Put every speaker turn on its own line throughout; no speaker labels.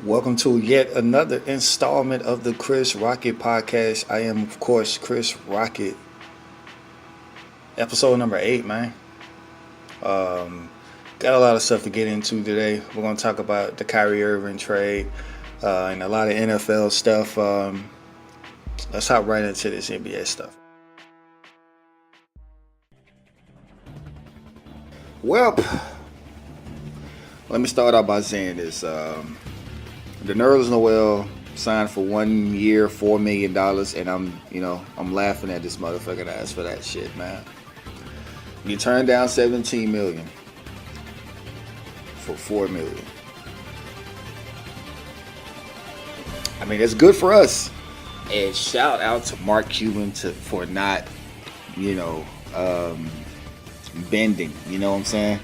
Welcome to yet another installment of the Chris Rocket podcast. I am, of course, Chris Rocket. Episode number 8, man. Got a lot of stuff to get into today. We're going to talk about the Kyrie Irving trade and a lot of NFL stuff. Let's hop right into this NBA stuff. Well, let me start out by saying this. The Nerlens Noel signed for 1 year, $4 million, and I'm laughing at this motherfucking ass for that shit, man. You turned down $17 million for $4 million. I mean, it's good for us. And shout out to Mark Cuban for not, bending. You know what I'm saying?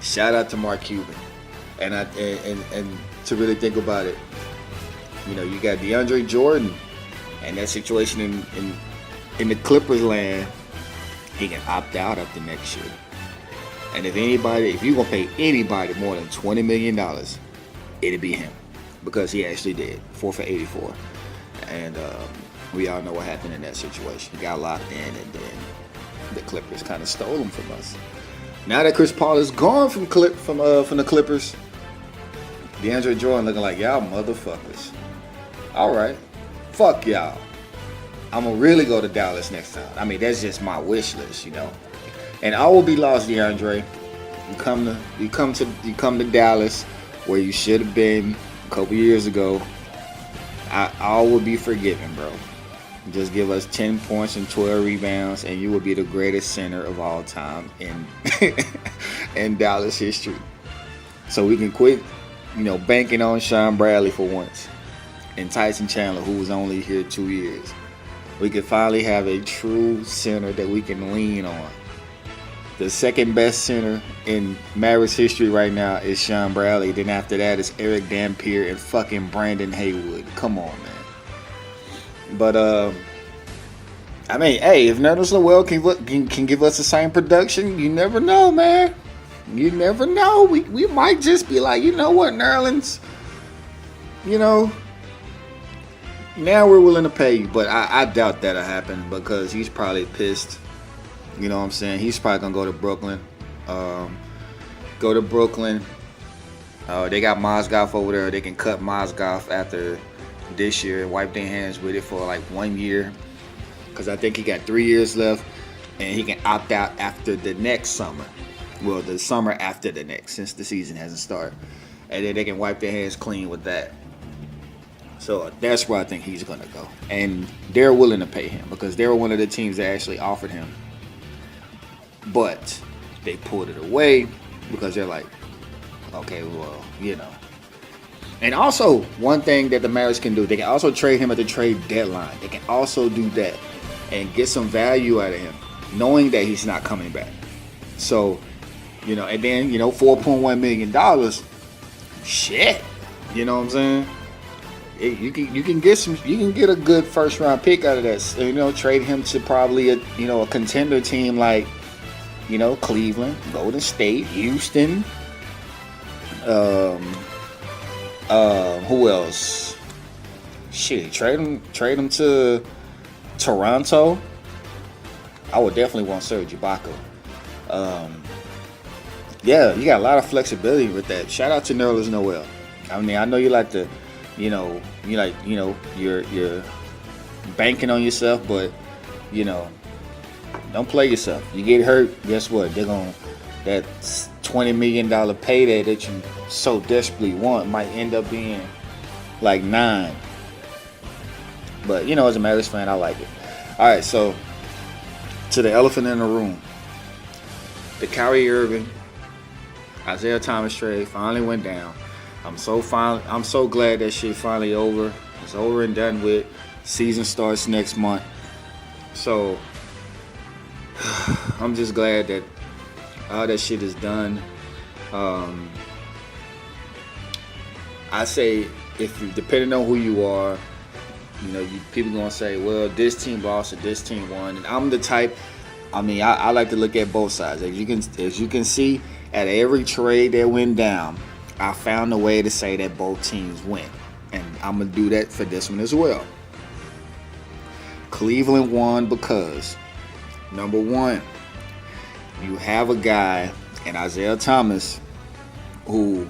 Shout out to Mark Cuban. And to really think about it, you got DeAndre Jordan and that situation in the Clippers land. He can opt out after next year. And if you're gonna pay anybody more than $20 million, it'd be him, because he actually did 4 for 84. And we all know what happened in that situation. He got locked in, and then the Clippers kind of stole him from us. Now that Chris Paul is gone from the Clippers, DeAndre Jordan looking like, y'all motherfuckers. All right, fuck y'all. I'm gonna really go to Dallas next time. I mean, that's just my wish list, And I will be lost, DeAndre. You come to Dallas, where you should have been a couple years ago. I will be forgiven, bro. Just give us 10 points and 12 rebounds, and you will be the greatest center of all time in Dallas history. So we can quit, banking on Sean Bradley for once, and Tyson Chandler, who was only here 2 years. We can finally have a true center that we can lean on. The second best center in Mavericks history right now is Sean Bradley. Then after that is Eric Dampier and fucking Brandon Haywood. Come on, man. But if Nerlens Noel can give us the same production, you never know, man. You never know. We might just be like, you know what, Nerlens, now we're willing to pay you, but I doubt that'll happen, because he's probably pissed. You know what I'm saying? He's probably gonna go to Brooklyn. They got Mozgov over there. They can cut Mozgov after this year and wipe their hands with it for like 1 year, because I think he got 3 years left, and he can opt out after the next summer. Well, the summer after the next, since the season hasn't started, and then they can wipe their hands clean with that. So that's where I think he's going to go. And they're willing to pay him, because they were one of the teams that actually offered him. But they pulled it away because they're like, okay, well, And also, one thing that the Mavericks can do, they can also trade him at the trade deadline. They can also do that and get some value out of him, knowing that he's not coming back. So, and then, $4.1 million, shit. You know what I'm saying? You can get a good first round pick out of that. Trade him to probably a contender team like Cleveland, Golden State, Houston. Who else? Shit, trade him to Toronto. I would definitely want Serge Ibaka. Yeah, you got a lot of flexibility with that. Shout out to Nerlens Noel. I mean, I know you like to. You're banking on yourself, but don't play yourself. You get hurt, guess what? That $20 million payday that you so desperately want might end up being like 9. But as a Mavericks fan, I like it. All right, so to the elephant in the room, the Kyrie Irving, Isaiah Thomas trade finally went down. I'm so glad that shit finally over. It's over and done with. Season starts next month. So I'm just glad that all that shit is done. I say, depending on who you are, people gonna say, well, this team lost or this team won. And I'm the type. I like to look at both sides. As you can see, at every trade that went down, I found a way to say that both teams win. And I'm going to do that for this one as well. Cleveland won because, number one, you have a guy in Isaiah Thomas who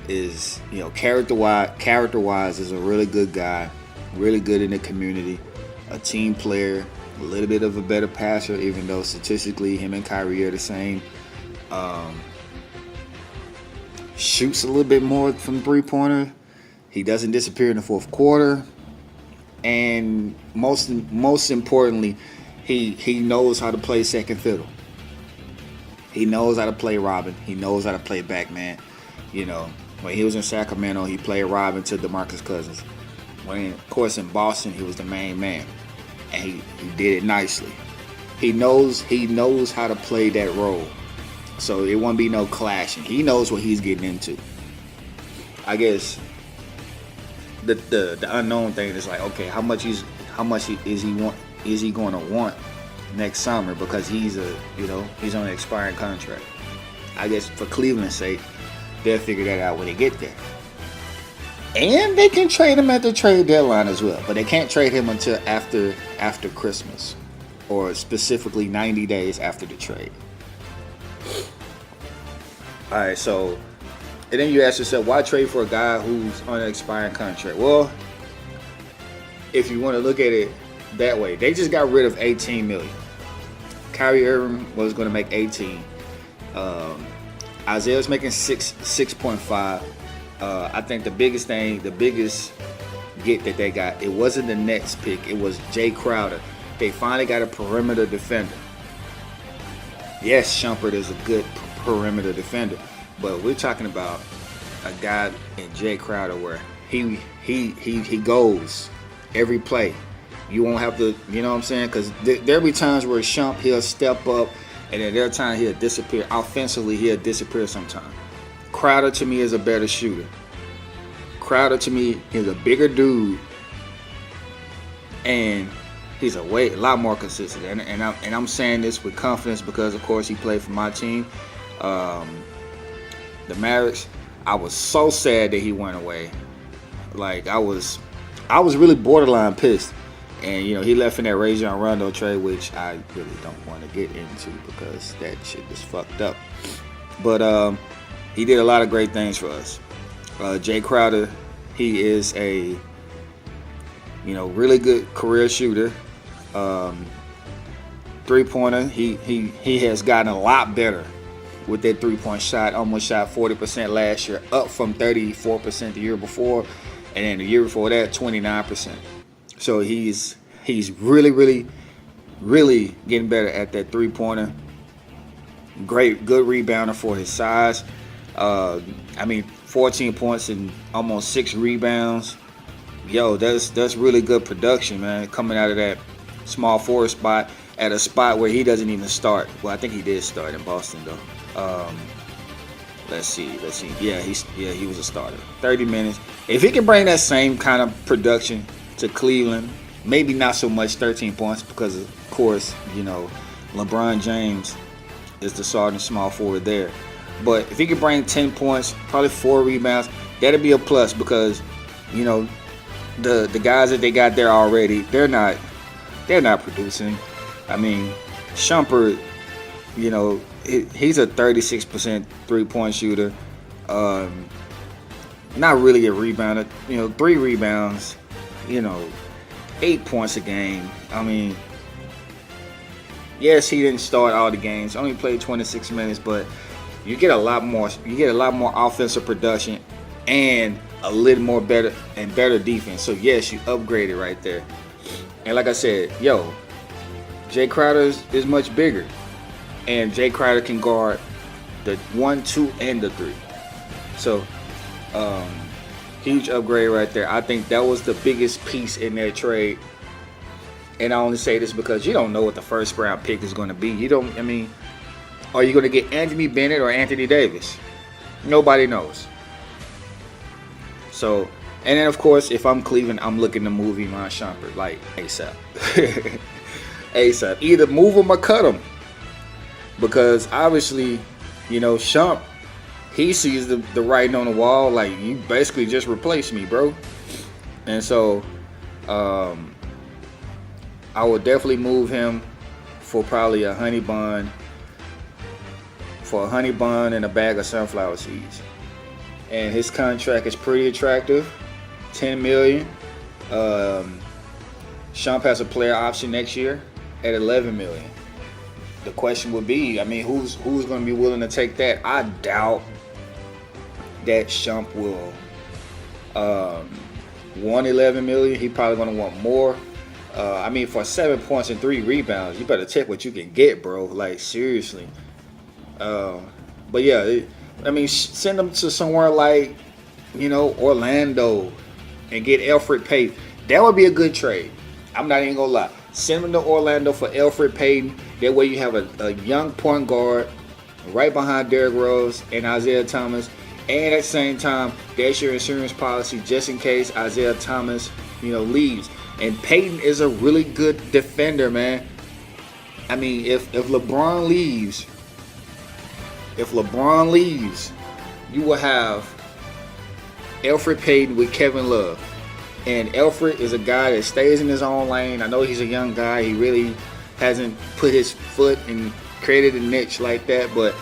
is, character-wise is a really good guy, really good in the community, a team player, a little bit of a better passer, even though statistically him and Kyrie are the same. Shoots a little bit more from three-pointer. He doesn't disappear in the fourth quarter. And most importantly, he knows how to play second fiddle. He knows how to play Robin. He knows how to play backman. When he was in Sacramento, he played Robin to DeMarcus Cousins. Of course, in Boston, he was the main man, and he did it nicely. He knows how to play that role, so it won't be no clashing. He knows what he's getting into. I guess the unknown thing is like, okay, how much is he going to want next summer, because he's on an expiring contract. I guess for Cleveland's sake, they'll figure that out when they get there. And they can trade him at the trade deadline as well, but they can't trade him until after Christmas, or specifically 90 days after the trade. All right, so, and then you ask yourself, why trade for a guy who's on an expiring contract? Well, if you want to look at it that way, they just got rid of $18 million. Kyrie Irving was going to make 18. Isaiah's making 6.5. I think the biggest get that they got, it wasn't the Nets pick, it was Jay Crowder. They finally got a perimeter defender. Yes, Shumpert is a good perimeter defender, but we're talking about a guy in Jay Crowder where he goes every play. You won't have to, you know what I'm saying? Because there'll be times where he'll step up, and then there are times he'll disappear. Offensively, he'll disappear sometimes. Crowder, to me, is a better shooter. Crowder, to me, is a bigger dude, and he's a lot more consistent. And I'm saying this with confidence because, of course, he played for my team, the Mavericks. I was so sad that he went away. Like, I was really borderline pissed. And, he left in that Rajon Rondo trade, which I really don't want to get into because that shit was fucked up. But he did a lot of great things for us. Jay Crowder, he is a, really good career shooter. Three-pointer, he has gotten a lot better with that three-point shot. Almost shot 40% last year, up from 34% the year before. And then the year before that, 29%. So he's really, really, really getting better at that three-pointer. Good rebounder for his size. 14 points and almost 6 rebounds. Yo, that's really good production, man, coming out of that small forward spot at a spot where he doesn't even start. Well, I think he did start in Boston, though. Let's see. Yeah, he was a starter. 30 minutes. If he can bring that same kind of production to Cleveland, maybe not so much 13 points because, of course, LeBron James is the starting small forward there. But if he could bring 10 points, probably 4 rebounds, that'd be a plus because, the guys that they got there already, they're not producing. I mean, Shumpert, he's a 36% three-point shooter. Not really a rebounder. 3 rebounds. 8 points a game. I mean, yes, he didn't start all the games. Only played 26 minutes, but you get a lot more. You get a lot more offensive production and a little more better defense. So yes, you upgraded right there. And like I said, Jay Crowder is much bigger, and Jay Crowder can guard the 1, 2, and the 3. So, huge upgrade right there. I think that was the biggest piece in their trade. And I only say this because you don't know what the first round pick is going to be. Are you going to get Anthony Bennett or Anthony Davis? Nobody knows. So, and then of course, if I'm Cleveland, I'm looking to move Iman Shumpert like ASAP. ASAP. Either move him or cut him. Because obviously, Shump, he sees the writing on the wall, like, you basically just replaced me, bro. And so I would definitely move him for probably a honey bun, and a bag of sunflower seeds. And his contract is pretty attractive, $10 million. Shump has a player option next year at $11 million. The question would be, I mean, who's going to be willing to take that? I doubt that Shump will want $11 million. He probably going to want more. I mean, for 7 points and 3 rebounds, you better take what you can get, bro. Like, seriously. But yeah, I mean, send him to somewhere like, Orlando and get Elfrid Payton. That would be a good trade. I'm not even gonna lie. Send him to Orlando for Elfrid Payton. That way you have a young point guard right behind Derrick Rose and Isaiah Thomas. And at the same time, that's your insurance policy just in case Isaiah Thomas, leaves. And Payton is a really good defender, man. I mean, if LeBron leaves, you will have Elfrid Payton with Kevin Love. And Elfrid is a guy that stays in his own lane. I know he's a young guy. He really hasn't put his foot and created a niche like that, but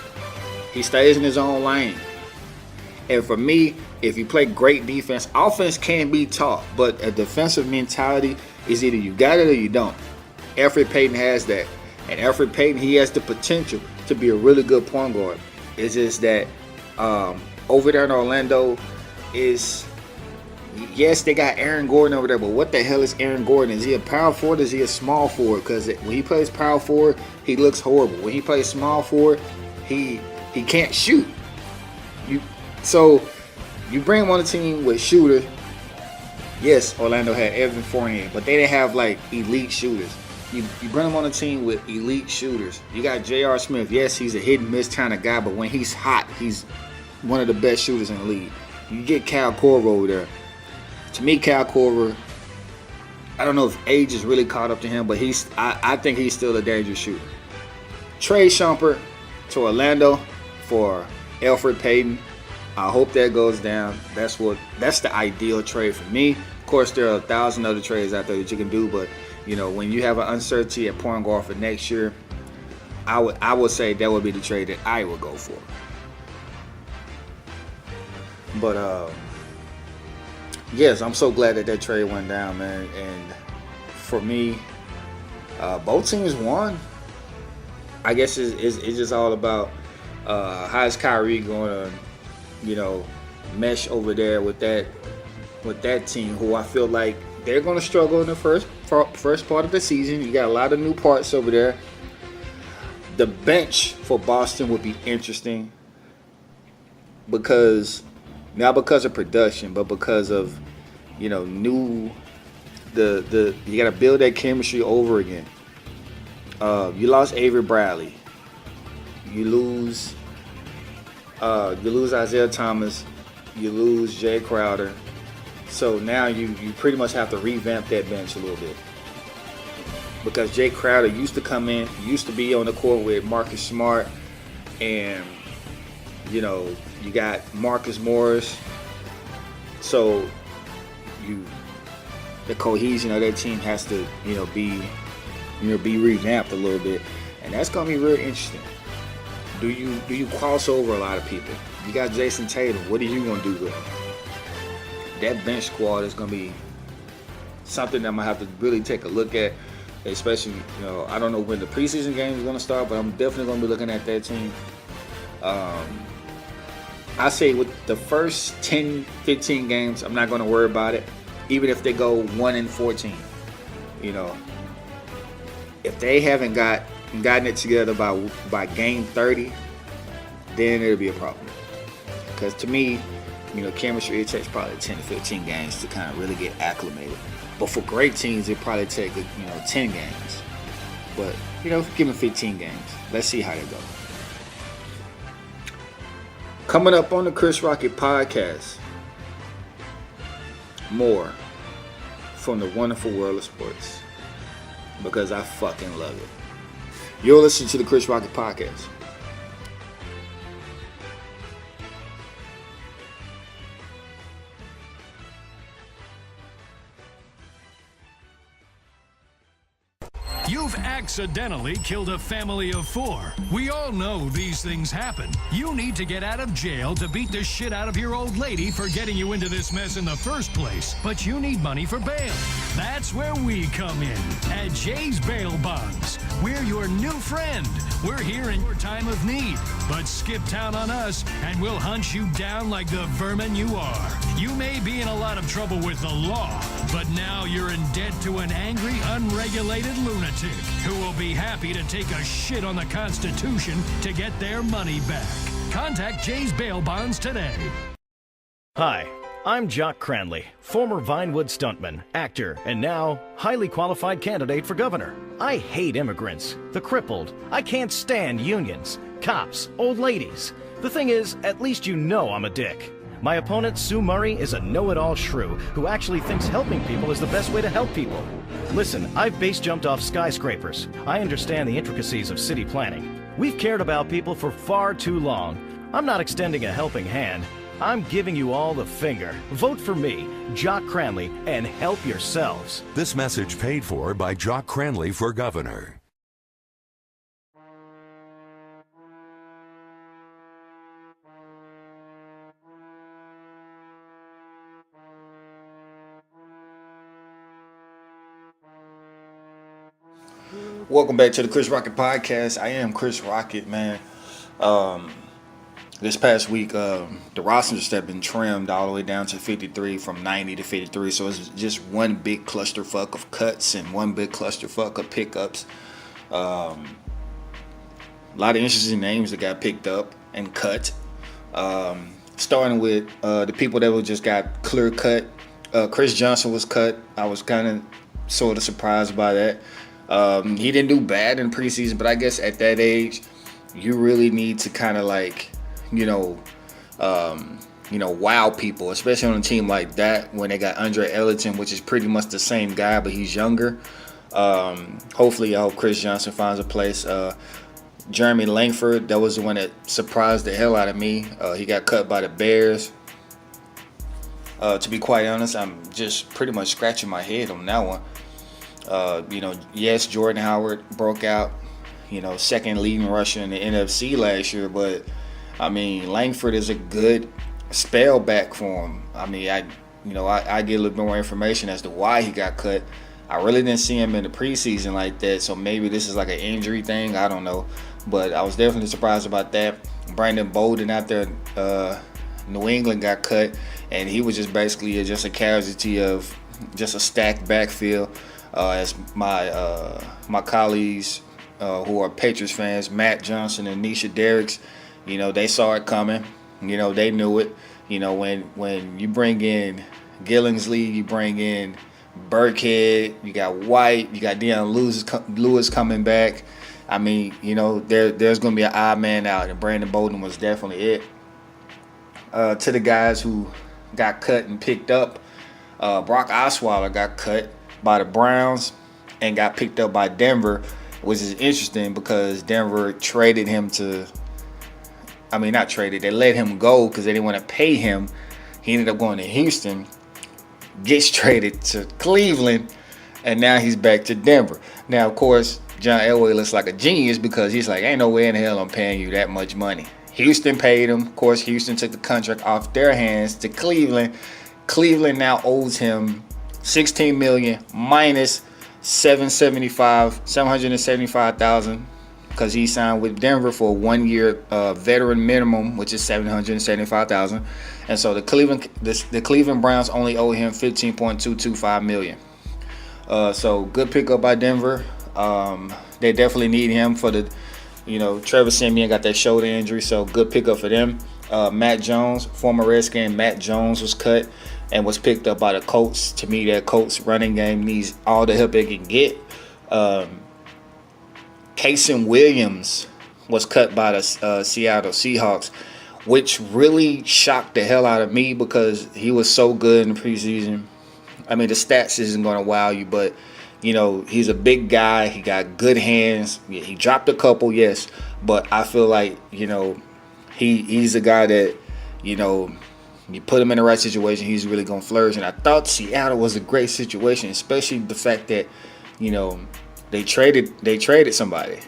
he stays in his own lane. And for me, if you play great defense, offense can be taught, but a defensive mentality is either you got it or you don't. Elfrid Payton has that. And Elfrid Payton, he has the potential to be a really good point guard. It's just that over there in Orlando yes, they got Aaron Gordon over there, but what the hell is Aaron Gordon? Is he a power forward or is he a small forward? Because when he plays power forward, he looks horrible. When he plays small forward, he can't shoot. So you bring him on a team with shooters. Yes, Orlando had Evan Fournier, but they didn't have like elite shooters. You bring him on a team with elite shooters. You got J.R. Smith. Yes, he's a hit and miss kind of guy, but when he's hot, he's one of the best shooters in the league. You get Kyle Korver over there. To me, Kyle Korver, I don't know if age is really caught up to him, but I think he's still a dangerous shooter. Trade Shumpert to Orlando for Elfrid Payton. I hope that goes down. That's the ideal trade for me. Of course, there are 1,000 other trades out there that you can do, but when you have an uncertainty at point guard for next year, I would say that would be the trade that I would go for. But yes, I'm so glad that trade went down, man. And for me, both teams won. I guess it's just all about how is Kyrie going to, mesh over there with that team, who I feel like they're going to struggle in the first part of the season. You got a lot of new parts over there. The bench for Boston would be interesting not because of production, but because of you got to build that chemistry over again. You lost Avery Bradley. You lose Isaiah Thomas. You lose Jay Crowder. So now you pretty much have to revamp that bench a little bit. Because Jay Crowder used to come in, used to be on the court with Marcus Smart, and you got Marcus Morris. So the cohesion of that team has to be revamped a little bit, and that's gonna be really interesting. Do you cross over a lot of people? You got Jason Tatum. What are you gonna do with him? That bench squad is gonna be something that I'm gonna have to really take a look at. Especially, I don't know when the preseason game is gonna start, but I'm definitely gonna be looking at that team. I say with the first 10, 15 games, I'm not gonna worry about it. Even if they go 1-14, if they haven't gotten it together by game 30, then it'll be a problem. Because to me, chemistry, it takes probably 10 to 15 games to kind of really get acclimated. But for great teams, it probably take 10 games. But give them 15 games. Let's see how they go. Coming up on the Chris Rocket Podcast, more from the wonderful world of sports, because I fucking love it. You're listening to the Chris Rocket Podcast.
You've accidentally killed a family of 4. We all know these things happen. You need to get out of jail to beat the shit out of your old lady for getting you into this mess in the first place. But you need money for bail. That's where we come in at Jay's Bail Bonds. We're your new friend. We're here in your time of need. But skip town on us and we'll hunt you down like the vermin you are. You may be in a lot of trouble with the law, but now you're in debt to an angry, unregulated lunatic who will be happy to take a shit on the Constitution to get their money back. Contact Jay's Bail Bonds today.
Hi, I'm Jock Cranley, former Vinewood stuntman, actor, and now highly qualified candidate for governor. I hate immigrants, the crippled. I can't stand unions, cops, old ladies. The thing is, at least you know I'm a dick. My opponent, Sue Murray, is a know-it-all shrew who actually thinks helping people is the best way to help people. Listen, I've base jumped off skyscrapers. I understand the intricacies of city planning. We've cared about people for far too long. I'm not extending a helping hand. I'm giving you all the finger. Vote for me, Jock Cranley, and help yourselves.
This message paid for by Jock Cranley for governor.
Welcome back to the Chris Rocket Podcast. I am Chris Rocket, man. This past week, the rosters have been trimmed all the way down to 53 from 90 to 53. So it's just one big clusterfuck of cuts and one big clusterfuck of pickups. A lot of interesting names that got picked up and cut. Starting with the people that just got clear cut. Chris Johnson was cut. I was kind of sort of surprised by that. He didn't do bad in preseason, but I guess at that age, you really need to kind of like, wow people, especially on a team like that when they got Andre Ellington, which is pretty much the same guy, but he's younger. Hopefully, I hope Chris Johnson finds a place. Jeremy Langford, that was the one that surprised the hell out of me. He got cut by the Bears. To be quite honest, I'm just pretty much scratching my head on that one. Yes, Jordan Howard broke out, second leading rusher in the NFC last year, but I mean, Langford is a good spell back for him. I mean, I get a little bit more information as to why he got cut. I really didn't see him in the preseason like that, so maybe this is like an injury thing. I don't know, but I was definitely surprised about that. Brandon Bolden out there, New England got cut, and he was just basically just a casualty of just a stacked backfield. As my colleagues who are Patriots fans, Matt Johnson and Nisha Derricks, they saw it coming. They knew it. When you bring in Gillingsley, you bring in Burkhead, you got White, you got Deion Lewis coming back. I mean, there's going to be an odd man out, and Brandon Bolden was definitely it. To the guys who got cut and picked up, Brock Osweiler got cut by the Browns and got picked up by Denver, which is interesting because Denver traded him to, not traded, they let him go because they didn't want to pay him. He ended up going to Houston, gets traded to Cleveland, and now he's back to Denver. Now, of course, John Elway looks like a genius because he's like, ain't no way in hell I'm paying you that much money. Houston paid him. Of course, Houston took the contract off their hands to Cleveland. Cleveland now owes him $16 million minus $775,000 because he signed with Denver for a 1 year veteran minimum, which is $775,000, and so the Cleveland Browns only owe him $15.225 million. So good pickup by Denver. They definitely need him for the, Trevor Siemian got that shoulder injury, so good pickup for them. Matt Jones, former Redskin Matt Jones, was cut and was picked up by the Colts. To me, that Colts running game needs all the help it can get. Casey Williams was cut by the Seattle Seahawks, which really shocked the hell out of me because he was so good in the preseason. I mean, the stats isn't going to wow you, but, he's a big guy. He got good hands. He dropped a couple, yes, but I feel like, he's a guy that, you put him in the right situation, he's really going to flourish. And I thought Seattle was a great situation, especially the fact that, they traded somebody,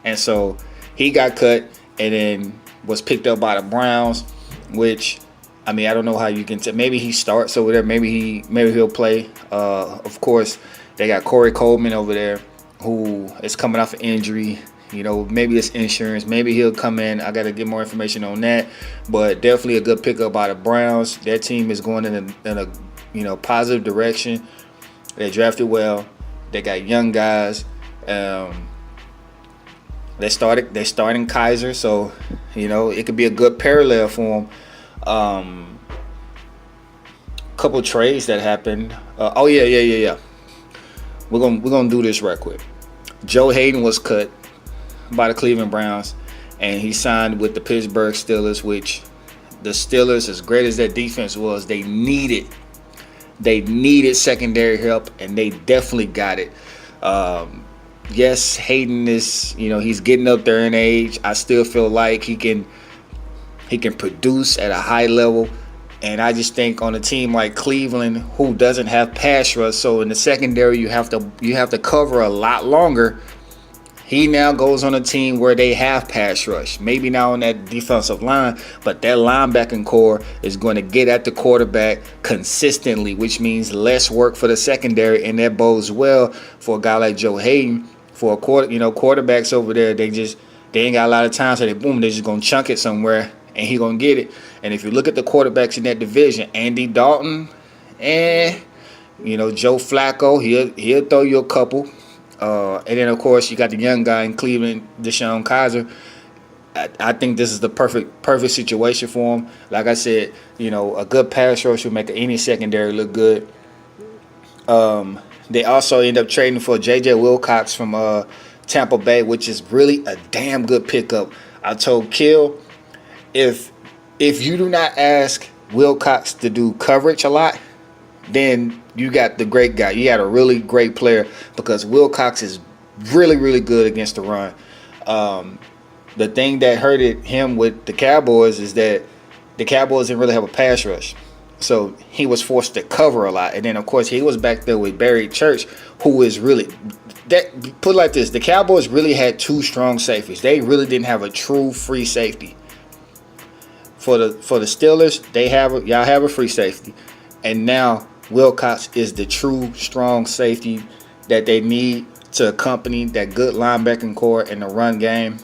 and so he got cut and then was picked up by the Browns, which, I mean, I don't know how you can maybe he starts over there, maybe he'll play. Of course, they got Corey Coleman over there who is coming off an injury. You know, maybe it's insurance. Maybe he'll come in. I got to get more information on that. But definitely a good pickup by the Browns. Their team is going in a positive direction. They drafted well. They got young guys. They're starting Kaiser, so it could be a good parallel for them. Couple trades that happened. Yeah. We're gonna do this right quick. Joe Hayden was cut by the Cleveland Browns, and he signed with the Pittsburgh Steelers, which the Steelers, as great as their defense was, they needed secondary help, and they definitely got it. Yes, Hayden is, he's getting up there in age. I still feel like he can produce at a high level. And I just think on a team like Cleveland, who doesn't have pass rush, so in the secondary you have to cover a lot longer. He now goes on a team where they have pass rush. Maybe not on that defensive line, but that linebacking core is going to get at the quarterback consistently, which means less work for the secondary, and that bodes well for a guy like Joe Hayden. For quarterbacks over there, they ain't got a lot of time, so they're just gonna chunk it somewhere, and he gonna get it. And if you look at the quarterbacks in that division, Andy Dalton, Joe Flacco, he'll throw you a couple. And then, of course, you got the young guy in Cleveland, Deshaun Kaiser. I think this is the perfect situation for him. Like I said, a good pass rush will make any secondary look good. They also end up trading for J.J. Wilcox from Tampa Bay, which is really a damn good pickup. I told Kill, if you do not ask Wilcox to do coverage a lot, then you got the great guy. You got a really great player, because Wilcox is really, really good against the run. The thing that hurted him with the Cowboys is that the Cowboys didn't really have a pass rush. So he was forced to cover a lot. And then, of course, he was back there with Barry Church, who is really – put it like this. The Cowboys really had two strong safeties. They really didn't have a true free safety. For the Steelers, y'all have a free safety. And now Wilcox is the true strong safety that they need to accompany that good linebacking core in the run game.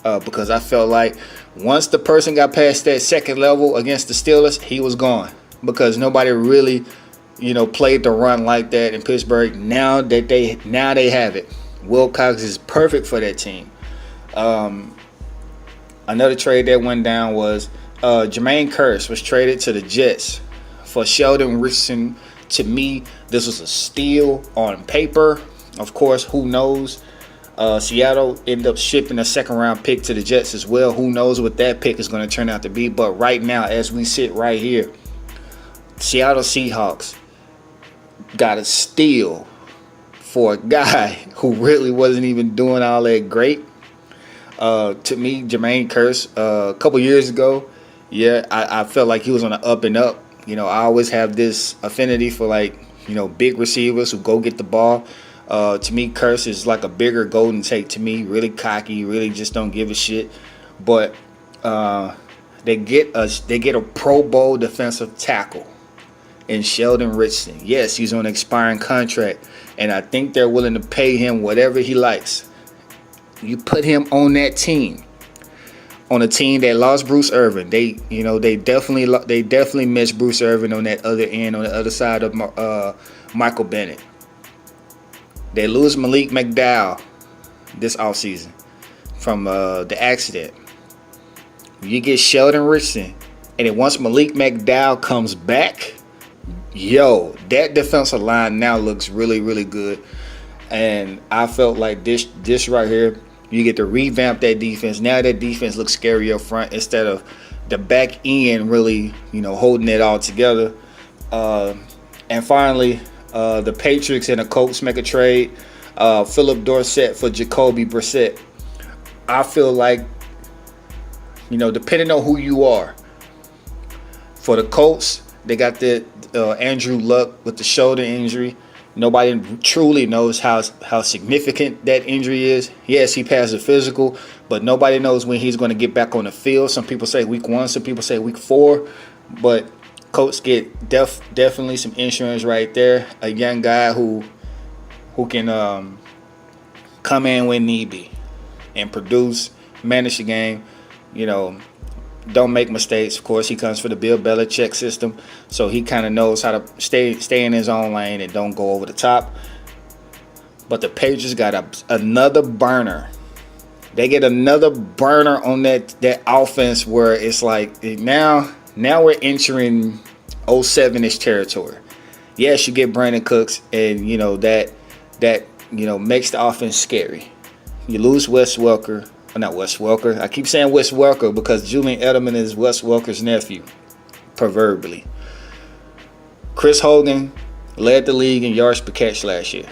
Because I felt like once the person got past that second level against the Steelers, he was gone. Because nobody really, played the run like that in Pittsburgh. Now they have it. Wilcox is perfect for that team. Another trade that went down was Jermaine Kearse was traded to the Jets for Sheldon Richardson. To me, this was a steal on paper. Of course, who knows? Seattle ended up shipping a second-round pick to the Jets as well. Who knows what that pick is going to turn out to be? But right now, as we sit right here, Seattle Seahawks got a steal for a guy who really wasn't even doing all that great. To me, Jermaine Kearse, a couple years ago, I felt like he was on the up and up. I always have this affinity for big receivers who go get the ball. To me, Kearse is like a bigger Golden Tate to me. Really cocky, really just don't give a shit. But they get a Pro Bowl defensive tackle in Sheldon Richardson. Yes, he's on an expiring contract, and I think they're willing to pay him whatever he likes. You put him on that team, on a team that lost Bruce Irvin. They definitely missed Bruce Irvin on that other end, on the other side of Michael Bennett. They lose Malik McDowell this offseason from the accident. You get Sheldon Richardson, and then once Malik McDowell comes back, that defensive line now looks really, really good. And I felt like this right here, you get to revamp that defense. Now that defense looks scary up front instead of the back end really, holding it all together. And finally, the Patriots and the Colts make a trade. Philip Dorsett for Jacoby Brissett. I feel like, depending on who you are, for the Colts, they got the Andrew Luck with the shoulder injury. Nobody truly knows how significant that injury is. Yes, he passed a physical, but nobody knows when he's going to get back on the field. Some people say week 1, some people say week 4, but Colts get definitely some insurance right there. A young guy who can come in when need be and produce, manage the game. You know, don't make mistakes. Of course, he comes for the Bill Belichick system, so he kind of knows how to stay in his own lane and don't go over the top. But the Patriots got another burner. They get another burner on that offense where it's like now we're entering 07-ish territory. Yes, you get Brandon Cooks, and you know that makes the offense scary. You lose Wes Welker. Not Wes Welker. I keep saying Wes Welker because Julian Edelman is Wes Welker's nephew, proverbially. Chris Hogan led the league in yards per catch last year.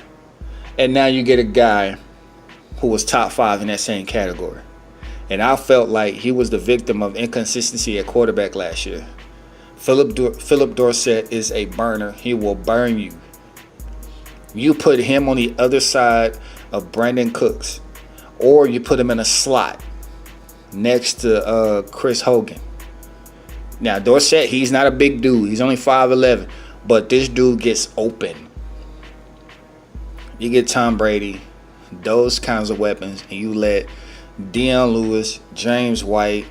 And now you get a guy who was top 5 in that same category. And I felt like he was the victim of inconsistency at quarterback last year. Philip Dorsett is a burner. He will burn you. You put him on the other side of Brandon Cooks, or you put him in a slot next to Chris Hogan. Now, Dorsett, he's not a big dude. He's only 5'11", but this dude gets open. You get Tom Brady, those kinds of weapons, and you let Deion Lewis, James White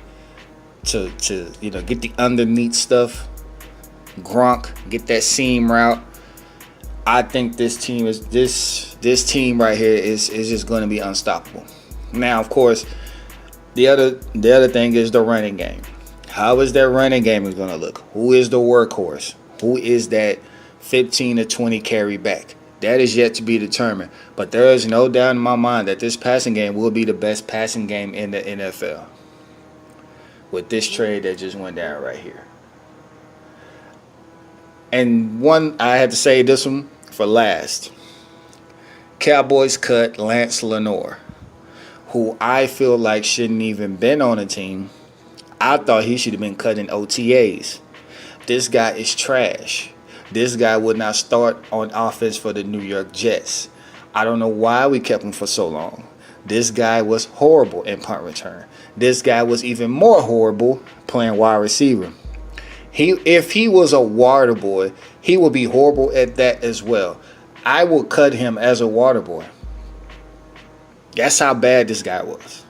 to get the underneath stuff. Gronk, get that seam route. I think this team right here is just going to be unstoppable. Now, of course, the other thing is the running game. How is that running game going to look? Who is the workhorse? Who is that 15 to 20 carry back? That is yet to be determined. But there is no doubt in my mind that this passing game will be the best passing game in the NFL. With this trade that just went down right here. And I had to say this one for last. Cowboys cut Lance Lenore, who I feel like shouldn't even been on a team. I thought he should have been cut in OTAs. This guy is trash. This guy would not start on offense for the New York Jets. I don't know why we kept him for so long. This guy was horrible in punt return. This guy was even more horrible playing wide receiver. If he was a water boy, he would be horrible at that as well. I would cut him as a water boy. That's how bad this guy was.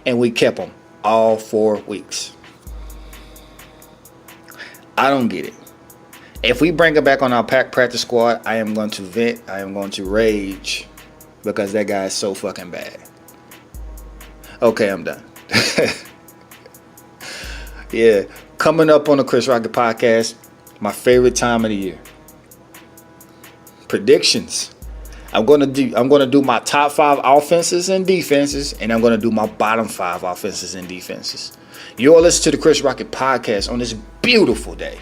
And we kept him all 4 weeks. I don't get it. If we bring him back on our practice squad, I am going to vent. I am going to rage because that guy is so fucking bad. Okay, I'm done. Yeah, coming up on the Chris Rocket Podcast, my favorite time of the year. Predictions. I'm gonna do my top 5 offenses and defenses, and I'm gonna do my bottom 5 offenses and defenses. You're listening to the Chris Rocket Podcast on this beautiful day.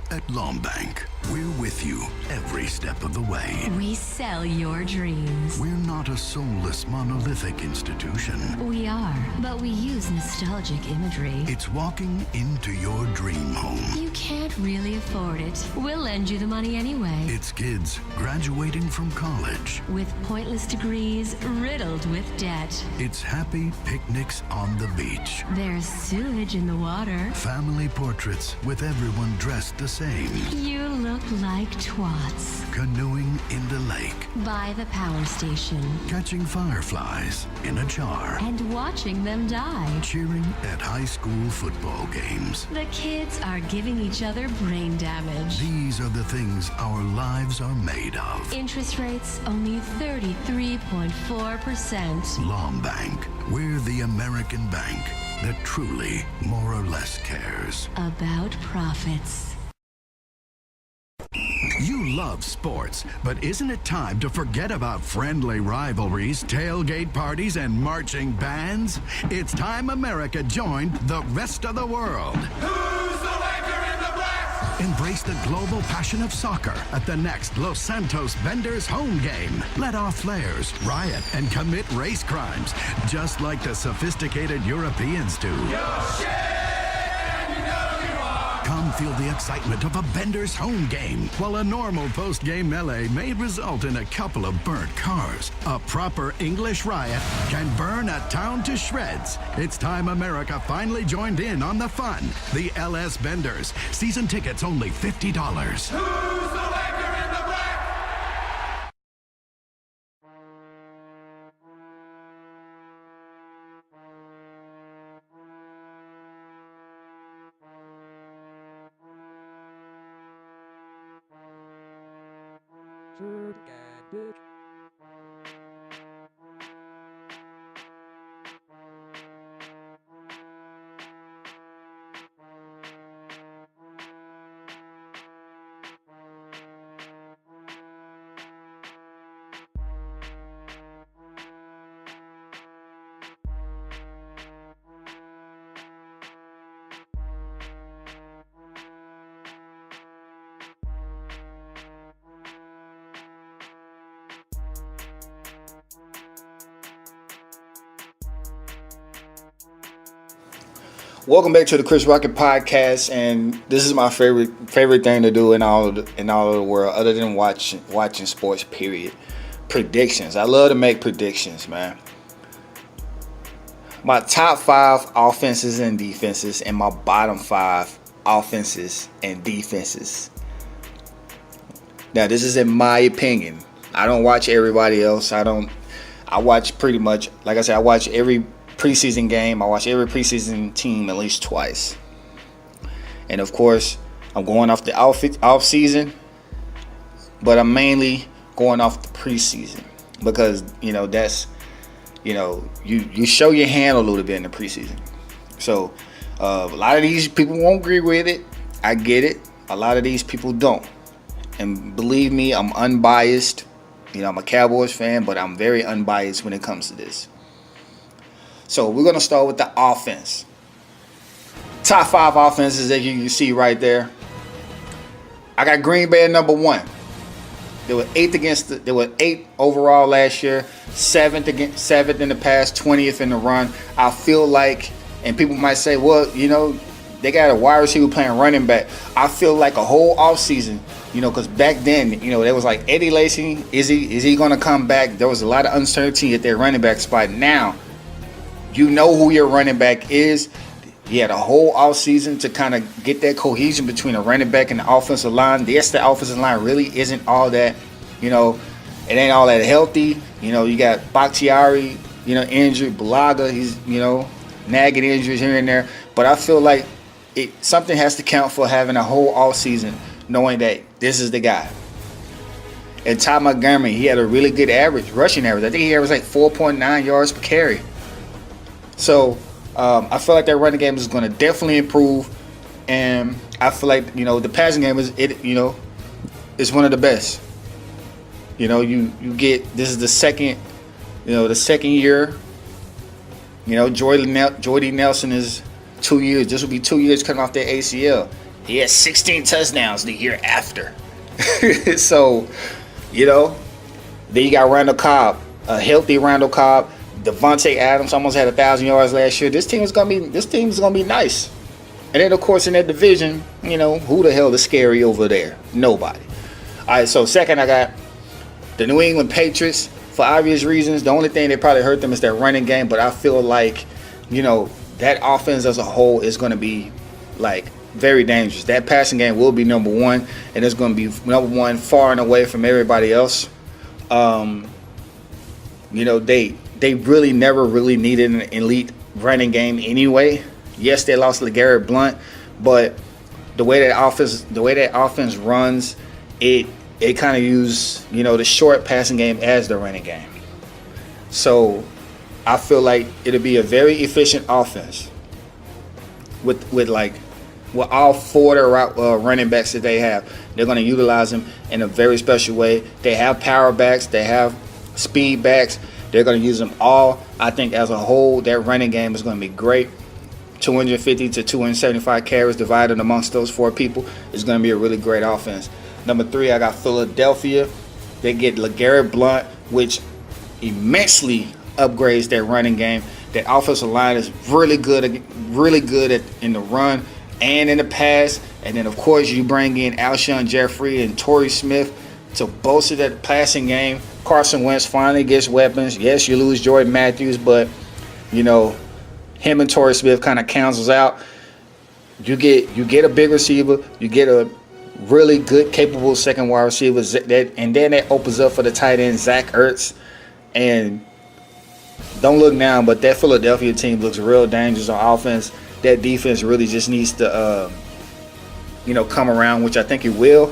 At Lombank, we're with you every step of the way.
We sell your dreams.
We're not a soulless, monolithic institution.
We are, but we use nostalgic imagery.
It's walking into your dream home.
You can't really afford it. We'll lend you the money anyway.
It's kids graduating from college.
With pointless degrees riddled with debt.
It's happy picnics on the beach.
There's sewage in the water.
Family portraits with everyone dressed the same.
You look like twats.
Canoeing in the lake.
By the power station.
Catching fireflies in a jar.
And watching them die.
Cheering at high school football games.
The kids are giving each other brain damage.
These are the things our lives are made of.
Interest rates only 33.4%.
Lombank. We're the American bank that truly, more or less, cares
about profits.
You love sports, but isn't it time to forget about friendly rivalries, tailgate parties, and marching bands? It's time America joined the rest of the world.
Who's the Laker in the Blast?
Embrace the global passion of soccer at the next Los Santos Benders home game. Let off flares, riot, and commit race crimes, just like the sophisticated Europeans do.
Yo, shit, and you know you
feel the excitement of a Bender's home game, while a normal post-game melee may result in a couple of burnt cars. A proper English riot can burn a town to shreds. It's time America finally joined in on the fun. The LS Benders. Season tickets only $50.
Who's the Laker in the black?
Welcome back to the Chris Rocket Podcast, and this is my favorite thing to do in all of the world, other than watching sports. Period. Predictions. I love to make predictions, man. My top 5 offenses and defenses, and my bottom 5 offenses and defenses. Now, this is in my opinion. I don't watch everybody else. I watch pretty much, like I said, I watch every preseason game. I watch every preseason team at least twice. And of course, I'm going off the off season, but I'm mainly going off the preseason because, that's, you show your hand a little bit in the preseason. So a lot of these people won't agree with it. I get it. A lot of these people don't. And believe me, I'm unbiased. I'm a Cowboys fan, but I'm very unbiased when it comes to this. So we're going to start with the offense. Top 5 offenses that you can see right there. I got Green Bay at number 1. They were 8th overall last year, 7th in the past, 20th in the run. I feel like, and people might say, well, they got a wide receiver playing running back. I feel like a whole offseason, because back then, there was like Eddie Lacy. Is he going to come back? There was a lot of uncertainty at their running back spot. Now, you know who your running back is. You had a whole offseason to kind of get that cohesion between the running back and the offensive line. Yes, the offensive line really isn't all that, it ain't all that healthy. You got Bakhtiari, injured. Bulaga, he's, nagging injuries here and there. But I feel like something has to count for having a whole offseason knowing that this is the guy. And Ty Montgomery, he had a really good rushing average. I think he averaged like 4.9 yards per carry. So I feel like that running game is going to definitely improve, and I feel like the passing game is one of the best. You get, this is the second year. Jordy Nelson is 2 years. This will be 2 years coming off that ACL. He had 16 touchdowns the year after. So then you got Randall Cobb, a healthy Randall Cobb. Devontae Adams almost had 1,000 yards last year. This team is gonna be nice. And then of course in that division, who the hell is scary over there? Nobody. All right, so second I got the New England Patriots for obvious reasons. The only thing that probably hurt them is their running game, but I feel like, that offense as a whole is gonna be like very dangerous. That passing game will be number 1, and it's gonna be number 1 far and away from everybody else. They really never really needed an elite running game anyway. Yes, they lost LeGarrette Blount, but the way that offense runs, it kind of use the short passing game as the running game. So I feel like it'll be a very efficient offense with all 4 of the running backs that they have. They're going to utilize them in a very special way. They have power backs. They have speed backs. They're going to use them all. I think as a whole, that running game is going to be great. 250 to 275 carries divided amongst those 4 people is going to be a really great offense. Number 3, I got Philadelphia. They get LeGarrette Blount, which immensely upgrades their running game. That offensive line is really good in the run. and in the pass. And then, of course, you bring in Alshon Jeffrey and Torrey Smith to bolster that passing game. Carson Wentz finally gets weapons. Yes, you lose Jordan Matthews, but, you know, him and Torrey Smith kind of cancels out. You get a big receiver. You get a really good, capable second wide receiver. And then that opens up for the tight end, Zach Ertz. And don't look now, but that Philadelphia team looks real dangerous on offense. That defense really just needs to, come around, which I think it will.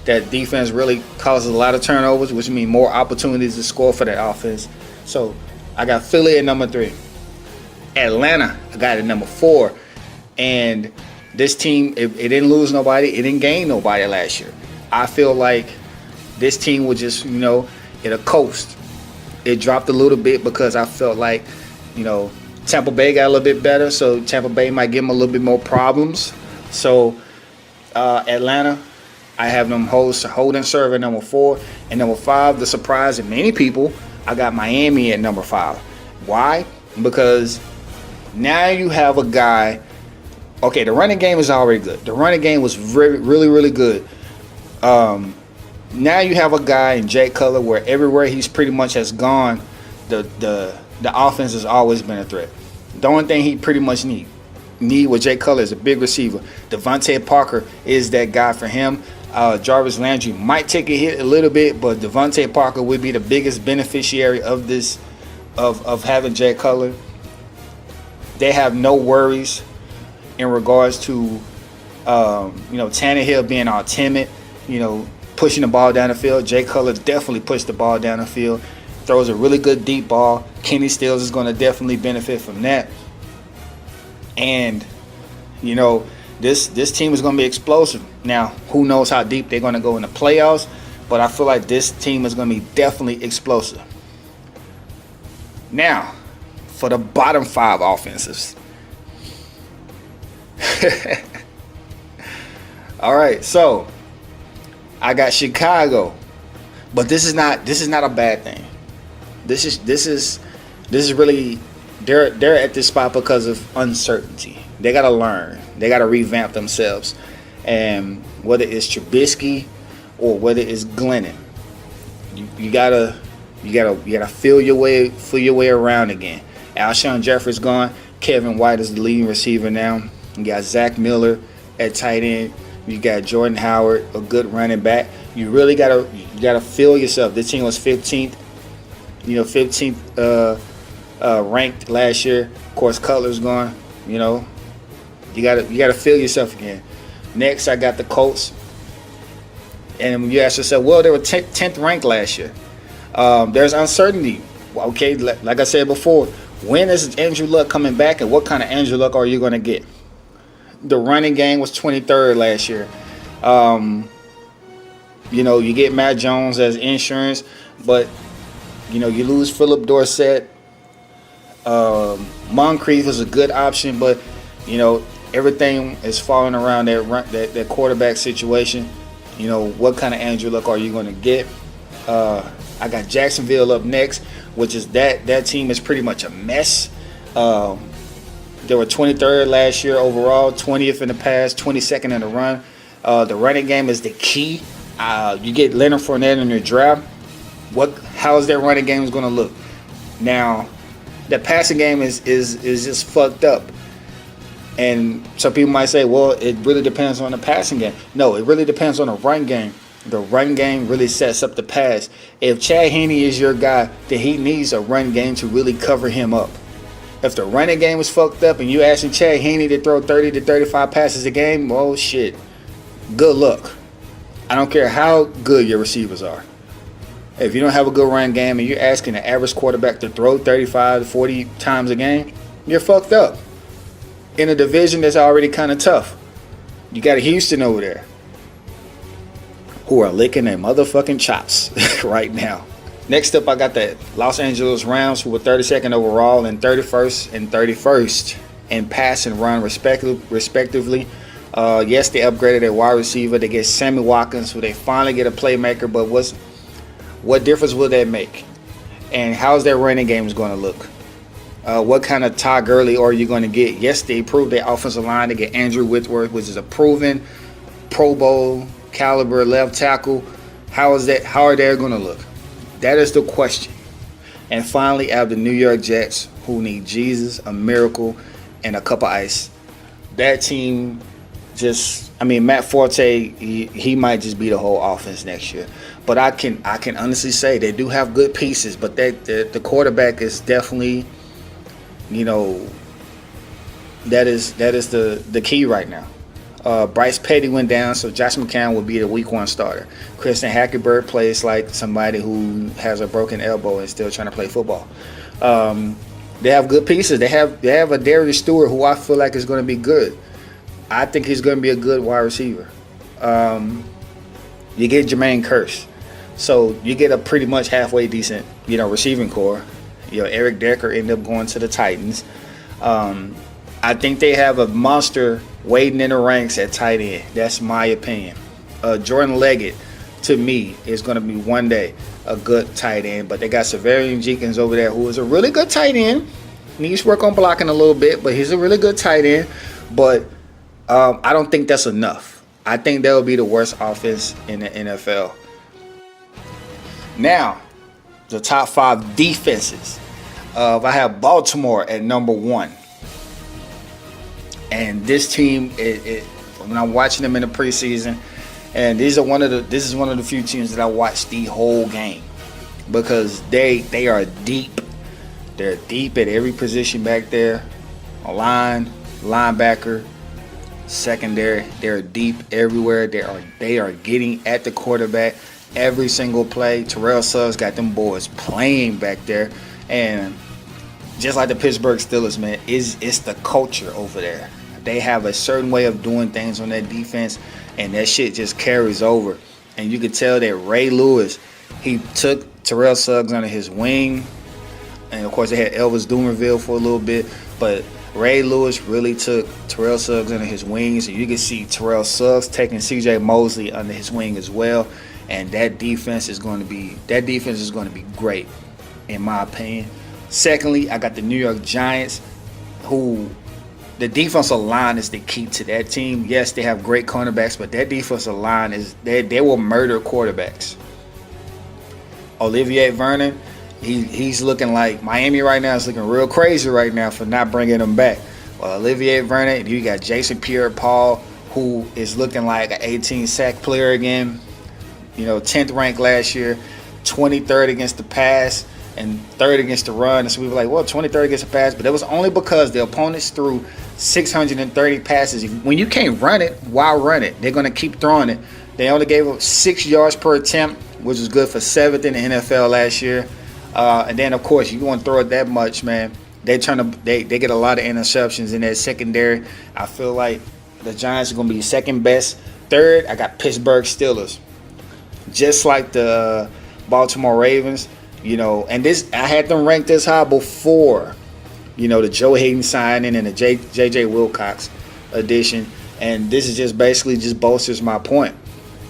That defense really causes a lot of turnovers, which means more opportunities to score for that offense. So I got Philly at number 3. Atlanta, I got at number 4. And this team, it didn't lose nobody. It didn't gain nobody last year. I feel like this team would just, it'll coast. It dropped a little bit because I felt like, Tampa Bay got a little bit better. So Tampa Bay might give them a little bit more problems. So Atlanta, I have them hold and serve at number 4. And number 5, the surprise of many people, I got Miami at number 5. Why? Because now you have a guy. Okay, the running game is already good. The running game was really, really good. Now you have a guy in Jay Cutler where everywhere he's pretty much has gone, the offense has always been a threat. The only thing he pretty much need with Jay Cutler is a big receiver. Devontae Parker is that guy for him. Jarvis Landry might take a hit a little bit, but Devontae Parker would be the biggest beneficiary of this, of having Jay Cutler. They have no worries in regards to, Tannehill being all timid, pushing the ball down the field. Jay Cutler definitely pushed the ball down the field, throws a really good deep ball. Kenny Stills is going to definitely benefit from that. And, this team is going to be explosive. Now, who knows how deep they're going to go in the playoffs, but I feel like this team is going to be definitely explosive. Now, for the bottom 5 offenses. All right, so I got Chicago, but this is not a bad thing. This is really they're at this spot because of uncertainty. They gotta learn. They gotta revamp themselves, and whether it's Trubisky or whether it's Glennon, you gotta feel your way around again. Alshon Jeffrey's gone. Kevin White is the leading receiver now. You got Zach Miller at tight end. You got Jordan Howard, a good running back. You really gotta feel yourself. This team was 15th, 15th ranked last year. Of course, Cutler's gone. You gotta feel yourself again. Next, I got the Colts. And when you ask yourself, well, they were 10th ranked last year. There's uncertainty. Okay, like I said before, when is Andrew Luck coming back, and what kind of Andrew Luck are you going to get? The running game was 23rd last year. You get Matt Jones as insurance, but, you lose Philip Dorsett. Moncrief is a good option, but, everything is falling around that quarterback situation. What kind of Andrew Luck are you going to get? I got Jacksonville up next, which is that team is pretty much a mess. They were 23rd last year overall, 20th in the pass, 22nd in the run. The running game is the key. You get Leonard Fournette in your draft. How is that running game going to look? Now, the passing game is just fucked up. And some people might say, well, it really depends on the passing game. No, it really depends on the run game. The run game really sets up the pass. If Chad Henne is your guy, then he needs a run game to really cover him up. If the running game is fucked up and you asking Chad Henne to throw 30 to 35 passes a game, well, shit. Good luck. I don't care how good your receivers are. If you don't have a good run game and you're asking an average quarterback to throw 35 to 40 times a game, you're fucked up. In a division that's already kind of tough. You got Houston over there who are licking their motherfucking chops right now. Next up, I got the Los Angeles Rams, who were 32nd overall and 31st in pass and run respectively. Yes, they upgraded their wide receiver. They get Sammy Watkins, who they finally get a playmaker, but what difference will that make? And how's their running game going to look? What kind of Todd Gurley are you going to get? Yes, they improved their offensive line to get Andrew Whitworth, which is a proven Pro Bowl caliber left tackle. How is that? How are they going to look? That is the question. And finally, I have the New York Jets, who need Jesus, a miracle, and a cup of ice. That team Matt Forte, he might just be the whole offense next year. But I can honestly say they do have good pieces, but the quarterback is definitely, that is the key right now. Bryce Petty went down, so Josh McCown will be the week 1 starter. Christian Hackenberg plays like somebody who has a broken elbow and still trying to play football. They have good pieces. They have a Darius Stewart who I feel like is going to be good. I think he's going to be a good wide receiver. You get Jermaine Kearse, so you get a pretty much halfway decent, receiving core. Eric Decker ended up going to the Titans. I think they have a monster waiting in the ranks at tight end. That's my opinion. Jordan Leggett, to me, is going to be one day a good tight end. But they got Severian Jenkins over there, who is a really good tight end. Needs work on blocking a little bit, but he's a really good tight end. But I don't think that's enough. I think that will be the worst offense in the NFL. Now, the top 5 defenses. I have Baltimore at number 1. And this team, when I'm watching them in the preseason, and this is one of the few teams that I watched the whole game, because they are deep. They're deep at every position back there. A line, linebacker, secondary. They're deep everywhere. They are getting at the quarterback every single play. Terrell Suggs got them boys playing back there, and just like the Pittsburgh Steelers, man, it's the culture over there. They have a certain way of doing things on that defense, and that shit just carries over. And you could tell that Ray Lewis, he took Terrell Suggs under his wing. And, of course, they had Elvis Dumerville for a little bit. But Ray Lewis really took Terrell Suggs under his wings. And you can see Terrell Suggs taking C.J. Mosley under his wing as well. And that defense is going to be great, in my opinion. Secondly, I got the New York Giants, who the defensive line is the key to that team. Yes, they have great cornerbacks, but that defensive line they will murder quarterbacks. Olivier Vernon, he's looking like Miami right now is looking real crazy right now for not bringing him back. Well, Olivier Vernon, you got Jason Pierre-Paul, who is looking like an 18-sack player again. 10th ranked last year, 23rd against the pass, and 3rd against the run. So we were like, well, 23rd against the pass, but it was only because the opponents threw 630 passes. When you can't run it, why run it? They're going to keep throwing it. They only gave up 6 yards per attempt, which was good for 7th in the NFL last year. And then, of course, you want to throw it that much, man. They get a lot of interceptions in that secondary. I feel like the Giants are going to be second best. 3rd, I got Pittsburgh Steelers. Just like the Baltimore Ravens. And this, I had them ranked this high before, the Joe Hayden signing and the J.J. Wilcox addition. And this is just basically just bolsters my point.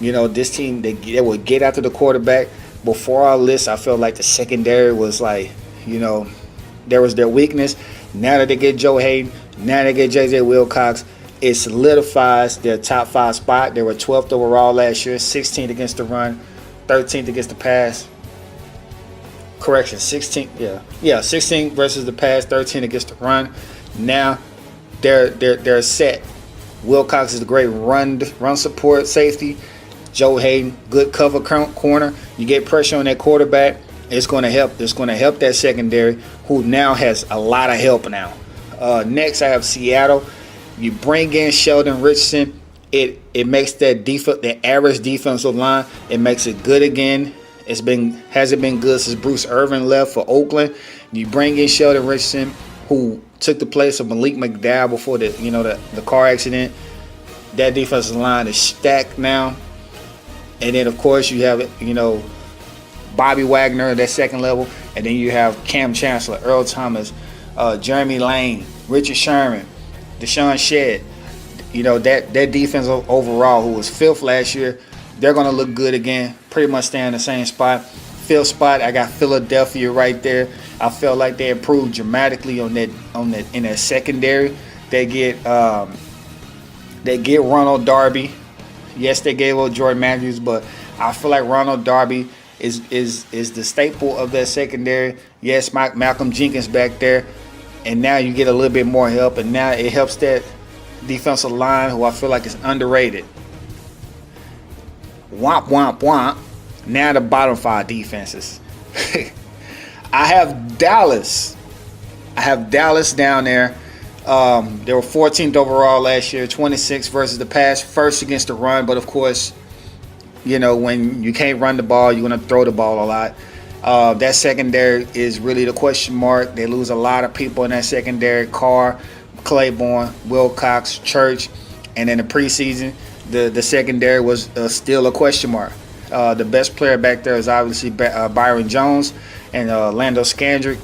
This team, they would get after the quarterback. Before our list, I felt like the secondary was like, there was their weakness. Now that they get Joe Hayden, now they get J.J. Wilcox, it solidifies their top 5 spot. They were 12th overall last year, 16th against the run, 13th against the pass. Correction, 16. Yeah, 16 versus the pass, 13 against the run. Now they're set. Wilcox is a great run support safety. Joe Hayden, good cover corner. You get pressure on that quarterback, it's going to help. It's going to help that secondary, who now has a lot of help now. Next, I have Seattle. You bring in Sheldon Richardson. It makes the average defensive line, it makes it good again. Hasn't been good since Bruce Irvin left for Oakland. You bring in Sheldon Richardson, who took the place of Malik McDowell before the car accident. That defensive line is stacked now. And then, of course, you have Bobby Wagner at that second level, and then you have Cam Chancellor, Earl Thomas, Jeremy Lane, Richard Sherman, Deshaun Shedd. That defense overall, who was 5th last year, they're going to look good again. Pretty much stay in the same spot. 5th spot, I got Philadelphia right there. I felt like they improved dramatically on that in their secondary. They get Ronald Darby. Yes, they gave up Jordan Matthews, but I feel like Ronald Darby is the staple of that secondary. Yes, Malcolm Jenkins back there, and now you get a little bit more help, and now it helps that defensive line, who I feel like is underrated. Womp, womp, womp. Now the bottom 5 defenses. I have Dallas. Down there. They were 14th overall last year, 26 versus the pass, first against the run. But of course, you know, when you can't run the ball, you're going to throw the ball a lot. That secondary is really the question mark. They lose a lot of people in that secondary. Carr, Claiborne, Wilcox, Church, and in the preseason, the secondary was still a question mark. The best player back there is obviously Byron Jones and Lando Scandrick.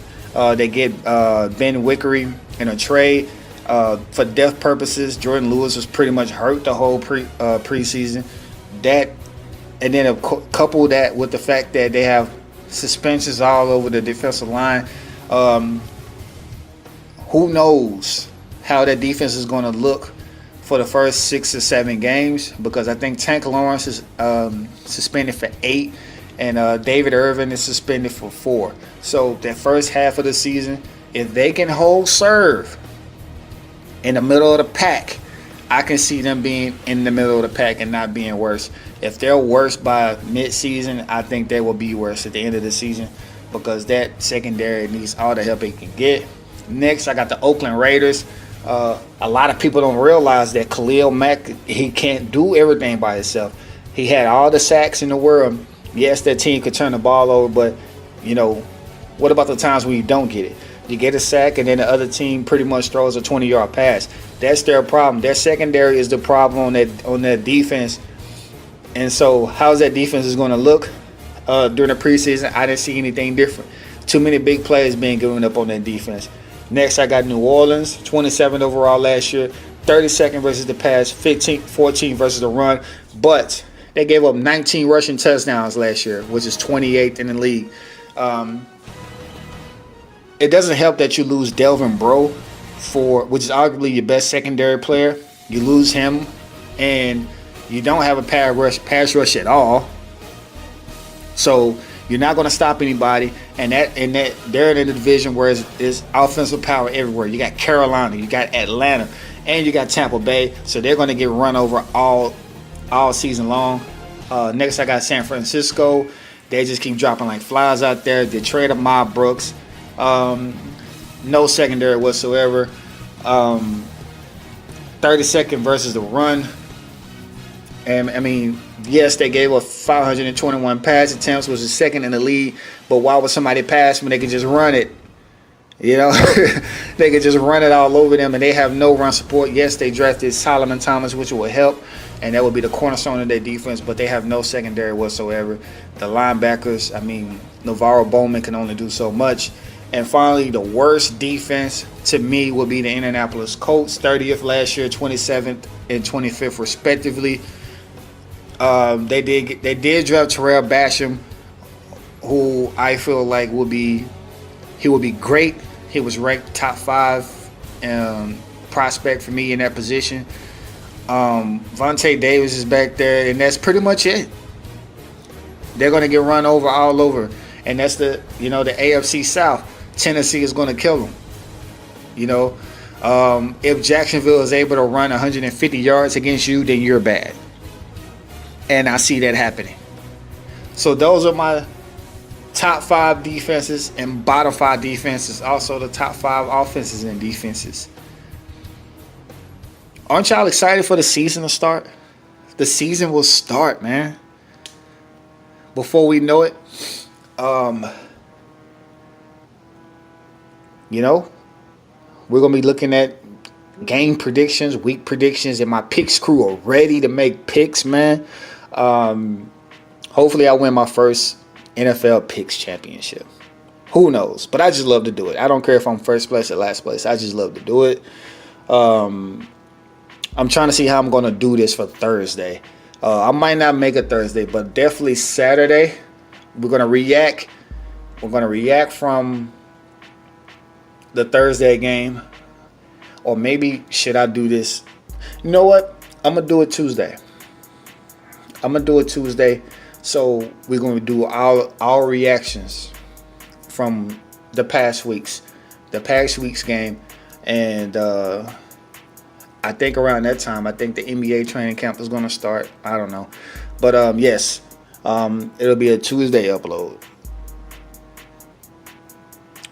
They get Ben Wickery in a trade. For depth purposes, Jordan Lewis was pretty much hurt the whole preseason. That, and then couple that with the fact that they have suspensions all over the defensive line. Who knows how that defense is going to look for the first 6 or 7 games, because I think Tank Lawrence is suspended for 8, and David Irvin is suspended for 4. So that first half of the season, if they can hold serve in the middle of the pack, I can see them being in the middle of the pack and not being worse. If they're worse by mid-season, I think they will be worse at the end of the season, because that secondary needs all the help it can get. Next, I got the Oakland Raiders. A lot of people don't realize that Khalil Mack, he can't do everything by himself. He had all the sacks in the world. Yes, that team could turn the ball over, but, you know, what about the times when you don't get it? You get a sack, and then the other team pretty much throws a 20-yard pass. That's their problem. Their secondary is the problem on that defense. And so how's that defense is going to look during the preseason? I didn't see anything different. Too many big plays being given up on that defense. Next, I got New Orleans, 27th overall last year, 32nd versus the pass, 14th versus the run. But they gave up 19 rushing touchdowns last year, which is 28th in the league. It doesn't help that you lose Delvin Breaux, which is arguably your best secondary player. You lose him, and you don't have a pass rush at all. So you're not going to stop anybody, and that they're in a division where it's offensive power everywhere. You got Carolina, you got Atlanta, and you got Tampa Bay, so they're going to get run over all season long. Next, I got San Francisco. They just keep dropping like flies out there. They trade Ahmad Brooks. No secondary whatsoever. 32nd versus the run. And I mean, yes, they gave up 521 pass attempts, which is second in the league. But why would somebody pass when they could just run it? You know, they could just run it all over them, and they have no run support. Yes, they drafted Solomon Thomas, which will help, and that would be the cornerstone of their defense, but they have no secondary whatsoever. The linebackers, I mean, Navarro Bowman can only do so much. And finally, the worst defense to me would be the Indianapolis Colts, 30th last year, 27th and 25th respectively. They did draft Terrell Basham, who I feel like would be great. He was ranked top 5 prospect for me in that position. Vontae Davis is back there, and that's pretty much it. They're going to get run over all over, and that's the AFC South. Tennessee is going to kill them. If Jacksonville is able to run 150 yards against you, then you're bad. And I see that happening. So those are my top 5 defenses and bottom 5 defenses. Also the top 5 offenses and defenses. Aren't y'all excited for the season to start? The season will start, man. Before we know it, we're going to be looking at game predictions, week predictions, and my picks crew are ready to make picks, man. Hopefully I win my first NFL picks championship. Who knows? But I just love to do it. I don't care if I'm first place or last place. I just love to do it. I'm trying to see how I'm going to do this for Thursday. I might not make it Thursday, but definitely Saturday. We're going to react. We're going to react from the Thursday game, or maybe should I do this? You know what? I'm gonna do it Tuesday. So we're gonna do our reactions from the past week's game, and I think around that time, I think the NBA training camp is gonna start. I don't know, but yes, it'll be a Tuesday upload.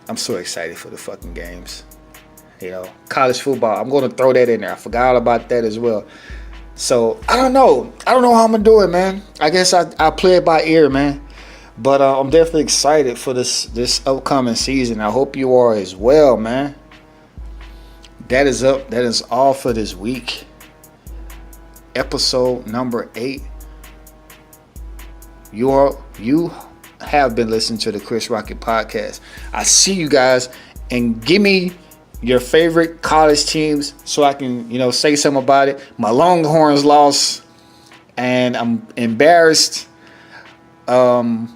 I'm so excited for the fucking games. College football. I'm gonna throw that in there. I forgot all about that as well. So I don't know how I'm gonna do it, man. I guess I play it by ear, man. But I'm definitely excited for this upcoming season. I hope you are as well, man. That is all for this week. Episode number 8. You have been listening to the Chris Rocket Podcast. I see you guys, and give me your favorite college teams so I can, say something about it. My Longhorns lost, and I'm embarrassed. And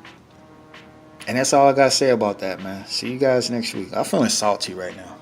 that's all I gotta say about that, man. See you guys next week. I'm feeling salty right now.